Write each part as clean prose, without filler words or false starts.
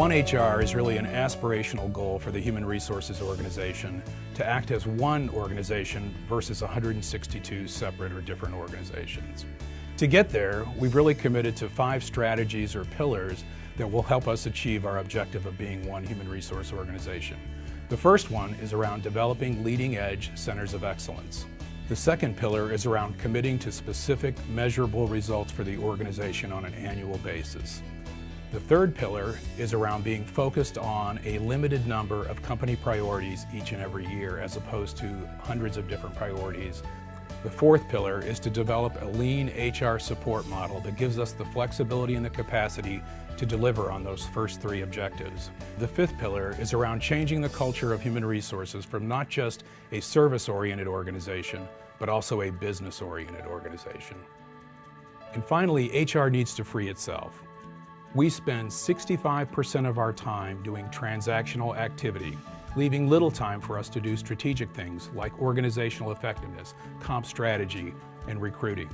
One HR is really an aspirational goal for the Human Resources Organization to act as one organization versus 162 separate or different organizations. To get there, we've really committed to 5 strategies or pillars that will help us achieve our objective of being one human resource organization. The first one is around developing leading-edge centers of excellence. The second pillar is around committing to specific, measurable results for the organization on an annual basis. The third pillar is around being focused on a limited number of company priorities each and every year, as opposed to hundreds of different priorities. The fourth pillar is to develop a lean HR support model that gives us the flexibility and the capacity to deliver on those first 3 objectives. The fifth pillar is around changing the culture of human resources from not just a service-oriented organization, but also a business-oriented organization. And finally, HR needs to free itself. We spend 65% of our time doing transactional activity, leaving little time for us to do strategic things like organizational effectiveness, comp strategy, and recruiting.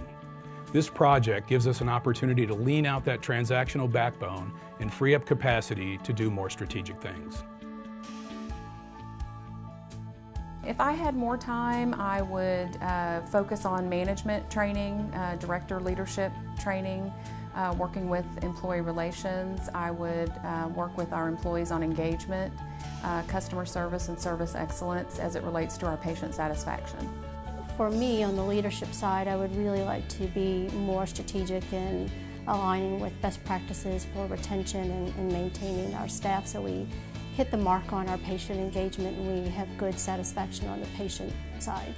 This project gives us an opportunity to lean out that transactional backbone and free up capacity to do more strategic things. If I had more time, I would focus on management training, director leadership training, working with employee relations. I would work with our employees on engagement, customer service and service excellence as it relates to our patient satisfaction. For me, on the leadership side, I would really like to be more strategic in aligning with best practices for retention and maintaining our staff so we hit the mark on our patient engagement and we have good satisfaction on the patient side.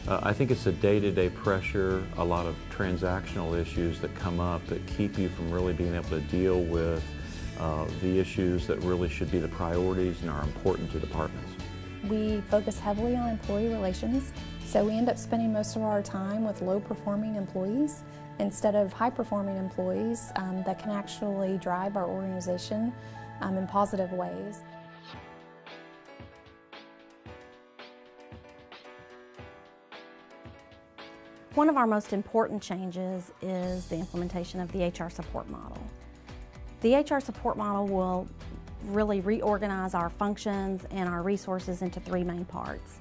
I think it's a day-to-day pressure, a lot of transactional issues that come up that keep you from really being able to deal with the issues that really should be the priorities and are important to departments. We focus heavily on employee relations, so we end up spending most of our time with low-performing employees instead of high-performing employees that can actually drive our organization in positive ways. One of our most important changes is the implementation of the HR support model. The HR support model will really reorganize our functions and our resources into 3 main parts.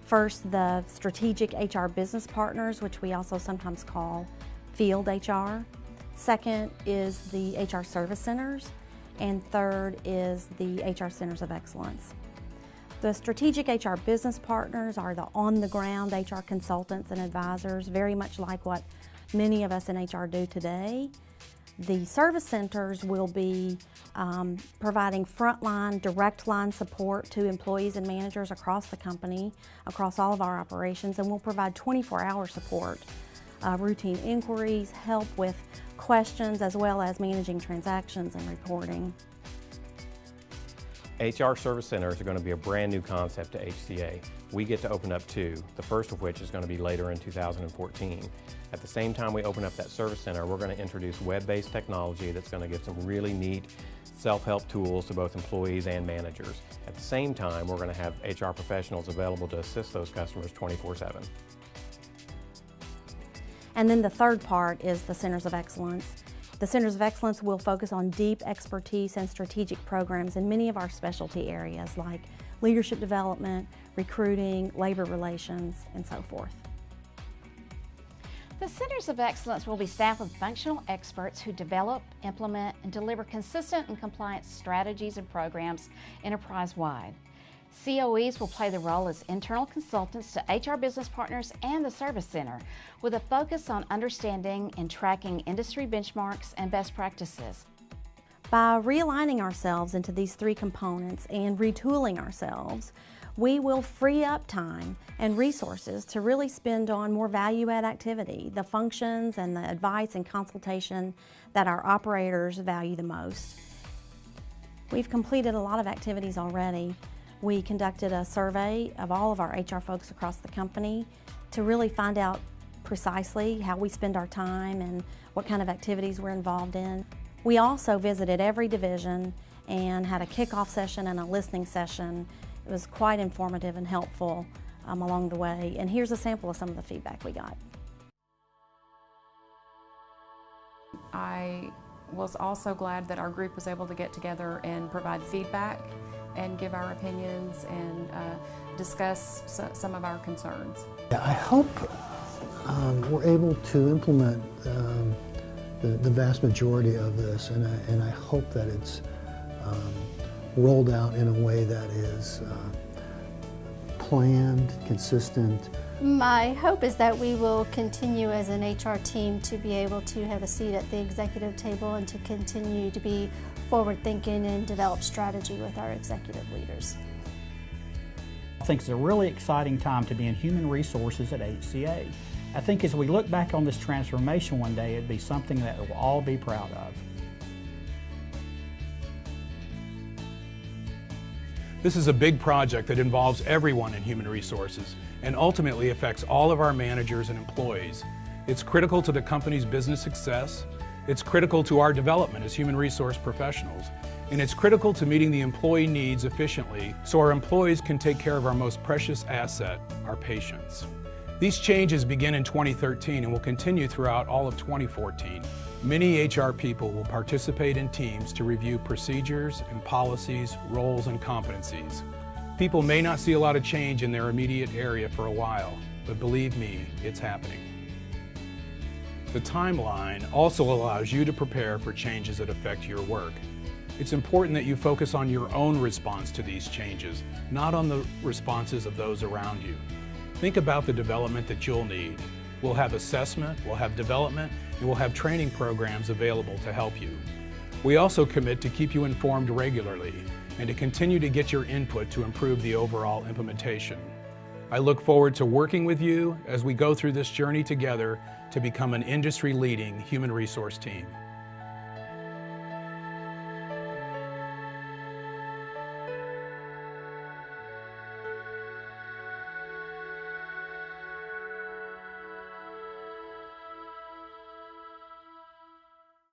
First, the strategic HR business partners, which we also sometimes call field HR. Second is the HR service centers. And third is the HR centers of excellence. The strategic HR business partners are the on-the-ground HR consultants and advisors, very much like what many of us in HR do today. The service centers will be providing frontline, direct line support to employees and managers across the company, across all of our operations, and will provide 24-hour support, routine inquiries, help with questions, as well as managing transactions and reporting. HR Service Centers are going to be a brand new concept to HCA. We get to open up 2, the first of which is going to be later in 2014. At the same time we open up that service center, we're going to introduce web-based technology that's going to give some really neat self-help tools to both employees and managers. At the same time, we're going to have HR professionals available to assist those customers 24/7. And then the third part is the Centers of Excellence. The Centers of Excellence will focus on deep expertise and strategic programs in many of our specialty areas like leadership development, recruiting, labor relations, and so forth. The Centers of Excellence will be staffed with functional experts who develop, implement, and deliver consistent and compliant strategies and programs enterprise-wide. COEs will play the role as internal consultants to HR business partners and the service center, with a focus on understanding and tracking industry benchmarks and best practices. By realigning ourselves into these 3 components and retooling ourselves, we will free up time and resources to really spend on more value-add activity, the functions and the advice and consultation that our operators value the most. We've completed a lot of activities already. We conducted a survey of all of our HR folks across the company to really find out precisely how we spend our time and what kind of activities we're involved in. We also visited every division and had a kickoff session and a listening session. It was quite informative and helpful along the way. And here's a sample of some of the feedback we got. I was also glad that our group was able to get together and provide feedback and give our opinions and discuss some of our concerns. I hope we're able to implement the vast majority of this, and I hope that it's rolled out in a way that is planned, consistent. My hope is that we will continue as an HR team to be able to have a seat at the executive table and to continue to be forward-thinking and develop strategy with our executive leaders. I think it's a really exciting time to be in human resources at HCA. I think as we look back on this transformation one day, it'd be something that we'll all be proud of. This is a big project that involves everyone in human resources and ultimately affects all of our managers and employees. It's critical to the company's business success, it's critical to our development as human resource professionals, and it's critical to meeting the employee needs efficiently so our employees can take care of our most precious asset, our patients. These changes begin in 2013 and will continue throughout all of 2014. Many HR people will participate in teams to review procedures and policies, roles and competencies. People may not see a lot of change in their immediate area for a while, but believe me, it's happening. The timeline also allows you to prepare for changes that affect your work. It's important that you focus on your own response to these changes, not on the responses of those around you. Think about the development that you'll need. We'll have assessment, we'll have development, and we'll have training programs available to help you. We also commit to keep you informed regularly and to continue to get your input to improve the overall implementation. I look forward to working with you as we go through this journey together to become an industry-leading human resource team.